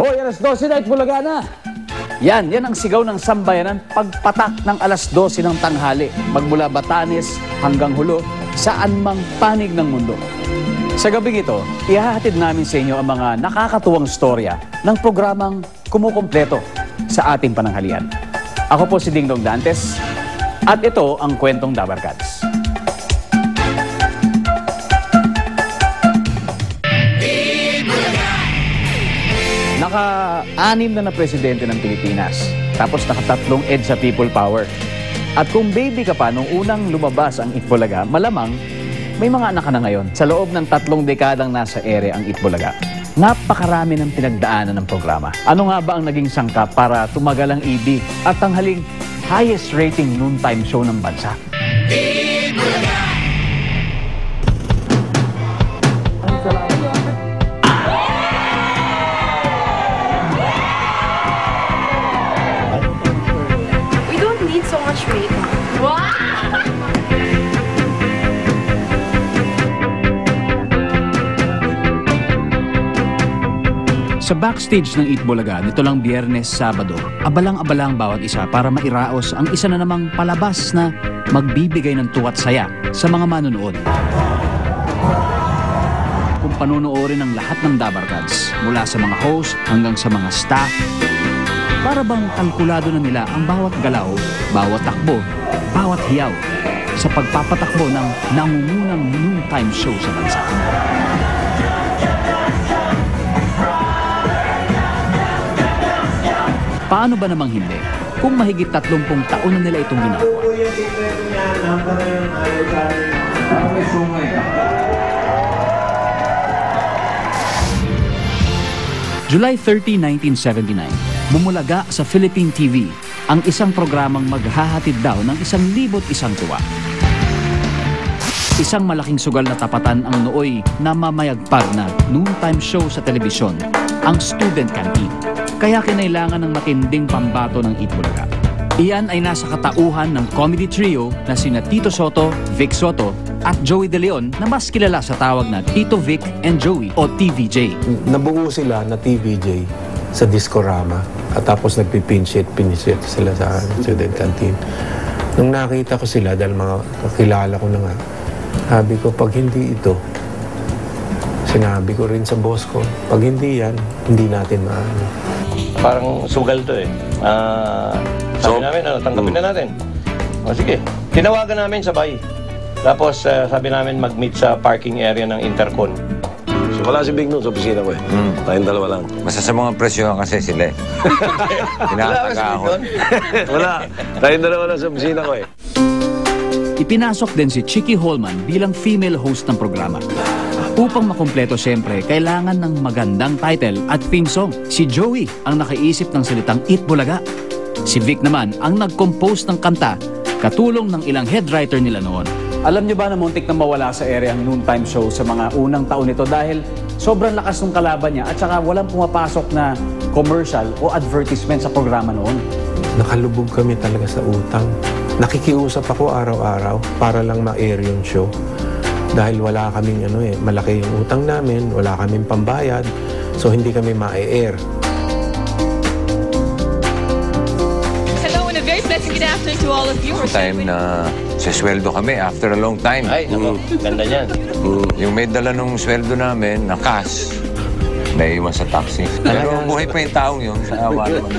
Hoy, alas 12 na, Itbulaga na! Yan ang sigaw ng sambayanan pagpatak ng alas 12 ng tanghali, magmula Batanes hanggang Hulo, saan mang panig ng mundo. Sa gabing ito, ihahatid namin sa inyo ang mga nakakatuwang storya ng programang kumukumpleto sa ating pananghalian. Ako po si Dingdong Dantes at ito ang Kwentong Dabarkads. Naka-6 na presidente ng Pilipinas, tapos naka-3 EDSA People Power. At kung baby ka pa nung unang lumabas ang Itbulaga, malamang may mga anak ka na ngayon. Sa loob ng 3 dekadang nasa ere ang Itbulaga, napakarami ng pinagdaanan ng programa. Ano nga ba ang naging sangkap para tumagal ang EB at tanghaling highest rating noontime show ng bansa? Itbulaga! So much makeup. Wow! Sa backstage ng Itbulaga, nito lang Biyernes, Sabado, abalang-abala ang bawat isa para mairaos ang isa na namang palabas na magbibigay ng tuwa at saya sa mga manonood. Kung panonoorin ang lahat ng Dabarkads, mula sa mga host hanggang sa mga staff, para bang kalkulado na nila ang bawat galaw, bawat takbo, bawat hiyaw sa pagpapatakbo ng nangungunang noontime show sa bansa. Paano ba namang hindi kung mahigit 30 taon na nila itong ginagawa? July 30, 1979, bumulaga sa Philippine TV ang isang programang maghahatid daw ng 1,001 tuwa. Isang malaking sugal na tapatan ang nooy namamayagpag na noontime show sa telebisyon, ang Student Canteen. Kaya kinailangan ng matinding pambato ng Itbulaga. Iyan ay nasa katauhan ng comedy trio na sina Tito Soto, Vic Soto at Joey De Leon na mas kilala sa tawag na Tito Vic and Joey o TVJ. Nabuo sila na TVJ sa Discorama at tapos nagpipinshit sila sa Student Canteen. Nung nakita ko sila, dahil mga kakilala ko na nga, sabi ko, pag hindi ito, sinabi ko rin sa boss ko, pag hindi yan, hindi natin maano. Parang sugal to eh. Sabi namin, tanggapin na natin. O sige, tinawagan namin sabay. Tapos sabi namin mag-meet sa parking area ng Intercon. So, wala si Big noon sa opisina ko eh. Tayong dalawa lang. Basta sa mga presyo kasi sila eh. Tinatagahon. Wala. Tayong dalawa lang sa opisina ko eh. Ipinasok din si Chicky Holman bilang female host ng programa. Upang makumpleto siyempre, kailangan ng magandang title at theme song. Si Joey ang nakaisip ng salitang Itbulaga. Si Vic naman ang nag-compose ng kanta, katulong ng ilang head writer nila noon. Alam niyo ba na muntik na mawala sa ere ang noontime show sa mga unang taon nito dahil sobrang lakas ng kalaban niya at saka walang pumapasok na commercial o advertisement sa programa noon? Nakalubog kami talaga sa utang. Nakikiusap ako araw-araw para lang ma-air yung show. Dahil wala kaming malaki yung utang namin, wala kaming pambayad, so hindi kami ma-air. Hello and a very pleasant good afternoon to all of you. Time na sa sweldo kami after a long time. Ay, naku, ganda niyan. Yung may dala nung sweldo namin na cash, naiwan sa taxi. Pero buhay pa yung taong yun sa awa naman.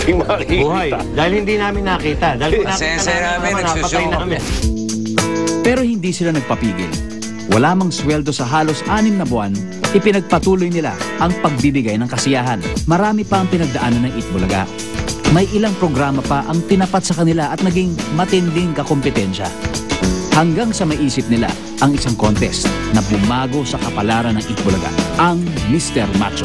Ting makikita. Buhay. Dahil hindi namin nakita. Dahil kung nakita namin, nagsusuko namin. Pero hindi sila nagpapigil. Wala mang sweldo sa halos 6 na buwan, ipinagpatuloy nila ang pagbibigay ng kasiyahan. Marami pa ang pinagdaanan ng Itbulaga. May ilang programa pa ang tinapat sa kanila at naging matinding kakompetensya. Hanggang sa maisip nila ang isang contest na bumago sa kapalaran ng Itbulaga, ang Mr. Macho.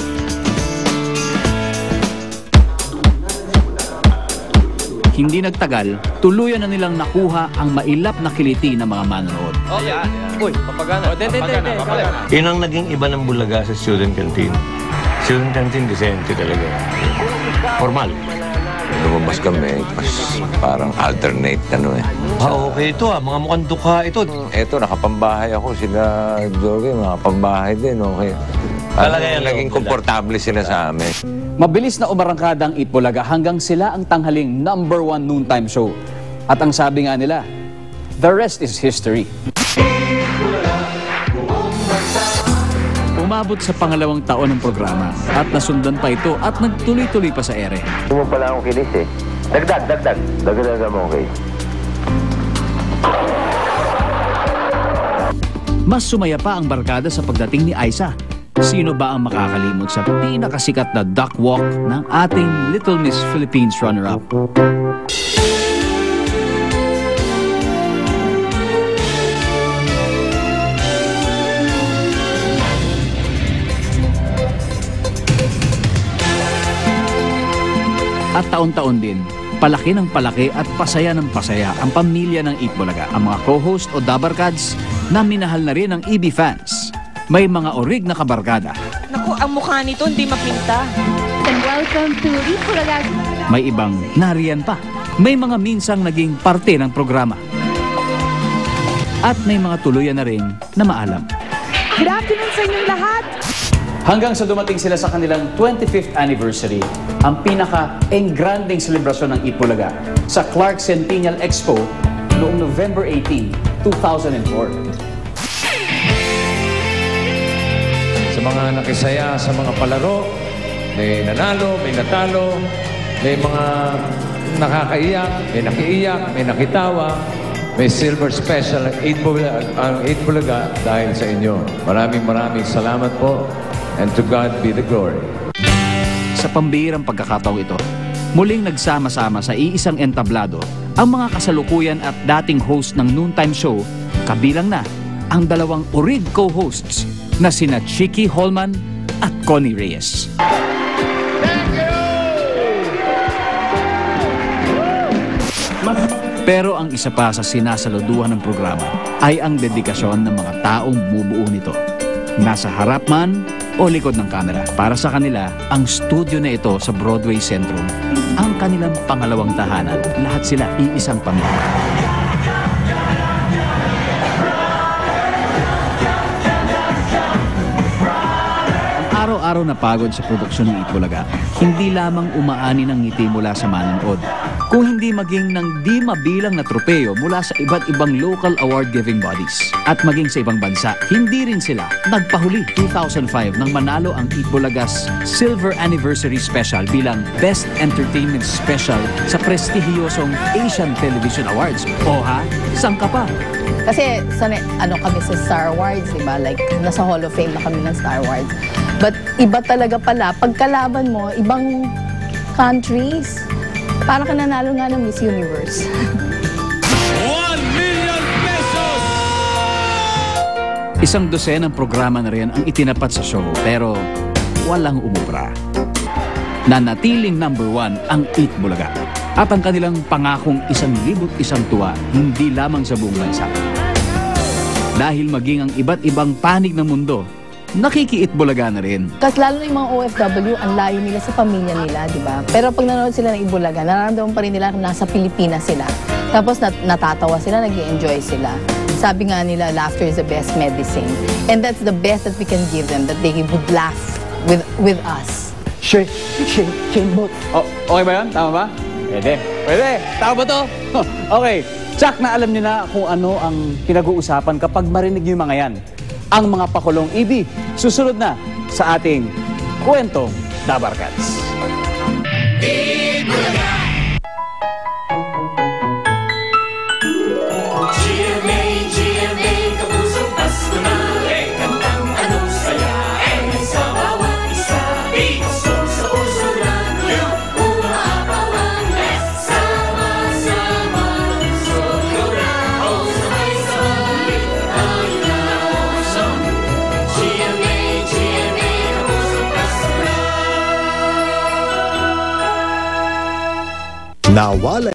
Hindi nagtagal, tuluyan na nilang nakuha ang mailap na kiliti ng mga manonood. Oh, yan. Uy, papagana. Papagana. Yun ang naging iba ng Bulaga sa Student Canteen. Student Canteen, decente talaga. Formal. Lumabas kami, parang alternate Okay ito mga mukhang dukha ito. Eto, nakapambahay ako. Sila, Jorge, nakapambahay din, okay. Talaga yan, Naging komportable sila sa amin. Mabilis na umarangkada ang Eat Bulaga hanggang sila ang tanghaling #1 noontime show. At ang sabi nga nila, the rest is history. Umabot sa pangalawang taon ng programa at nasundan pa ito at nagtuloy-tuloy pa sa ere. Hindi mo pala akong kinis eh. Dagdag. Dagdag mo, okay. Mas sumaya pa ang barkada sa pagdating ni Aiza. Sino ba ang makakalimot sa pinakasikat na duck walk ng ating Little Miss Philippines runner-up? At taon-taon din, palaki ng palaki at pasaya ng pasaya ang pamilya ng Eat Bulaga. Ang mga co-host o dabarkads na minahal na rin ng EB fans. May mga orig na kabarkada. Naku, ang mukha nito hindi mapinta. And welcome to Eat Bulaga. May ibang nariyan pa. May mga minsang naging parte ng programa. At may mga tuluyan na rin na maalam. Good afternoon sa inyong lahat. Hanggang sa dumating sila sa kanilang 25th anniversary, ang pinaka-engranding selebrasyon ng Eat Bulaga sa Clark Centennial Expo noong November 18, 2004. Sa mga nakisaya sa mga palaro, may nanalo, may natalo, may mga nakakaiyak, may nakiiyak, may nakitawa, may silver special ang Eat Bulaga dahil sa inyo. Maraming salamat po, and to God be the glory. Sa pambihirang pagkakataong ito, muling nagsama-sama sa iisang entablado ang mga kasalukuyan at dating host ng noontime show, kabilang na ang dalawang orig co-hosts na sina Chicky Holman at Connie Reyes. Pero ang isa pa sa sinasaluduhan ng programa ay ang dedikasyon ng mga taong bumubuo nito. Nasa harap man o likod ng kamera. Para sa kanila, ang studio na ito sa Broadway Centrum, ang kanilang pangalawang tahanan. Lahat sila iisang pamilya. Araw-araw na pagod sa produksyon ng Eat Bulaga, hindi lamang umaani ng ngiti mula sa manonood, kung hindi maging ng di mabilang na tropeo mula sa iba't ibang local award-giving bodies. At maging sa ibang bansa, hindi rin sila nagpahuli. 2005 nang manalo ang Eat Bulaga's Silver Anniversary Special bilang Best Entertainment Special sa prestihiyosong Asian Television Awards. O ha? Saan ka pa? Kasi kami sa Star Awards, di ba? Like, nasa Hall of Fame na kami ng Star Awards. But iba talaga pala, pagkalaban mo, ibang countries, para ka nanalo nga ng Miss Universe. 1 million pesos! Isang dosenang programa na rin ang itinapat sa show, pero walang umubra. Nanatiling #1 ang Eat Bulaga. At ang kanilang pangakong 1,001 tuwa, hindi lamang sa buong bansa. Dahil maging ang iba't ibang panig ng mundo, nakiki-Eat Bulaga na rin. Kasi lalo na yung mga OFW, ang layo nila sa pamilya nila, di ba? Pero pag nanonood sila ng Eat Bulaga, nararamdaman pa rin nila na nasa Pilipinas sila. Tapos natatawa sila, nag-i-enjoy sila. Sabi nga nila, laughter is the best medicine. And that's the best that we can give them, that they would laugh with us. Shake boat. Oh, okay ba yun? Tama ba? Pwede. Tama ba to? Okay. Chuck, na alam niyo na kung ano ang pinag-uusapan kapag marinig niyo yung mga yan. Ang mga pakulong EB. Susunod na sa ating Kwentong Dabarkads. Nawala